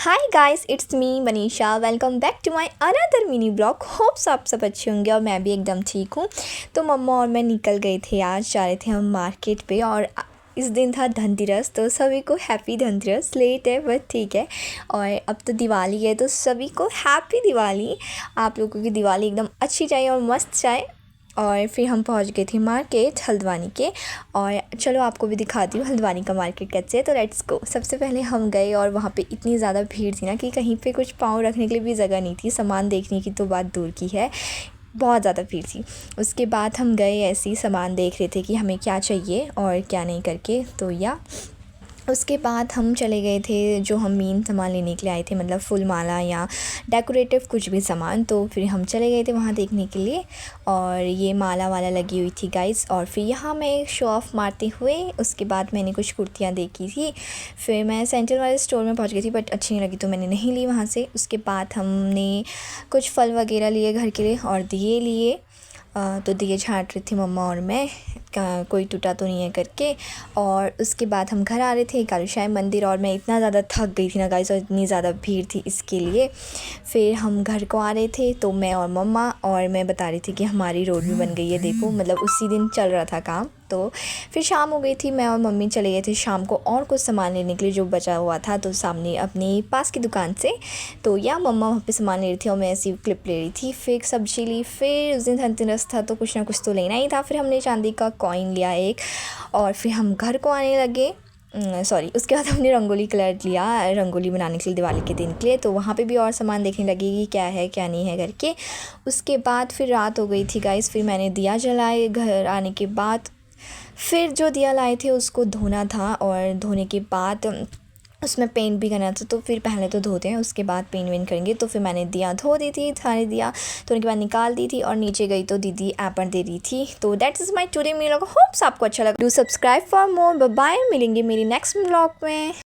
Hi guys, it's me Manisha. Welcome back to my another mini blog. Hopes आप सब अच्छे होंगे और मैं भी एकदम ठीक हूँ। तो मम्मा और मैं निकल गए थे, आज जा रहे थे हम मार्केट पे और इस दिन था धनतेरस। तो सभी को हैप्पी धनतेरस। लेट है बट ठीक है। और अब तो दिवाली है तो सभी को हैप्पी दिवाली। आप लोगों की दिवाली एकदम अच्छी जाए और मस्त जाए। और फिर हम पहुंच गए थे मार्केट हल्द्वानी के। और चलो आपको भी दिखाती हूँ हल्द्वानी का मार्केट कैसे है। तो लेट्स गो। सबसे पहले हम गए और वहाँ पे इतनी ज़्यादा भीड़ थी ना कि कहीं पे कुछ पाँव रखने के लिए भी जगह नहीं थी। सामान देखने की तो बात दूर की है, बहुत ज़्यादा भीड़ थी। उसके बाद हम गए ऐसे ही सामान देख रहे थे कि हमें क्या चाहिए और क्या नहीं करके। तो या उसके बाद हम चले गए थे जो हम मेन सामान लेने के लिए आए थे, मतलब फूल माला या डेकोरेटिव कुछ भी सामान। तो फिर हम चले गए थे वहाँ देखने के लिए। और ये माला वाला लगी हुई थी गाइस। और फिर यहाँ मैं शो ऑफ़ मारते हुए उसके बाद मैंने कुछ कुर्तियाँ देखी थी। फिर मैं सेंट्रल वाले स्टोर में पहुँच गई थी बट अच्छी नहीं लगी तो मैंने नहीं ली वहाँ से। उसके बाद हमने कुछ फल वगैरह लिए घर के लिए और दिए लिए। तो दिए छाँट रही थी मम्मा और मैं, कोई टूटा तो नहीं है करके। और उसके बाद हम घर आ रहे थे कालूशाही मंदिर और मैं इतना ज़्यादा थक गई थी ना गाइस, और इतनी ज़्यादा भीड़ थी इसके लिए। फिर हम घर को आ रहे थे तो मैं और मम्मा और मैं बता रही थी कि हमारी रोड भी बन गई है देखो, मतलब उसी दिन चल रहा था काम। तो फिर शाम हो गई थी, मैं और मम्मी चले गए थे शाम को और कुछ सामान लेने के लिए जो बचा हुआ था तो सामने अपनी पास की दुकान से। तो या मम्मा वहाँ पे सामान ले रही थी और मैं ऐसी क्लिप ले रही थी। फिर सब्जी ली। फिर उस दिन धनतेरस था तो कुछ ना कुछ तो लेना ही था। फिर हमने चांदी का कॉइन लिया एक। और फिर हम घर को आने लगे। उसके बाद हमने रंगोली कलर लिया रंगोली बनाने के लिए दिवाली के दिन के लिए। तो वहाँ पे भी और सामान देखने लगी कि क्या है क्या नहीं है करके। उसके बाद फिर रात हो गई थी गाइस। फिर मैंने दिया जलाए घर आने के बाद। फिर जो दिया लाए थे उसको धोना था और धोने के बाद उसमें पेंट भी करना था। तो फिर पहले तो धोते हैं उसके बाद पेंट वेंट करेंगे। तो फिर मैंने दिया धो दी थी, सारे दिया धोने के बाद निकाल दी थी और नीचे गई तो दीदी एपन दे रही थी। तो that is my today meal. Hopes आपको अच्छा लगा। Do subscribe for more. Bye, मिलेंगे मेरी नेक्स्ट व्लॉग में।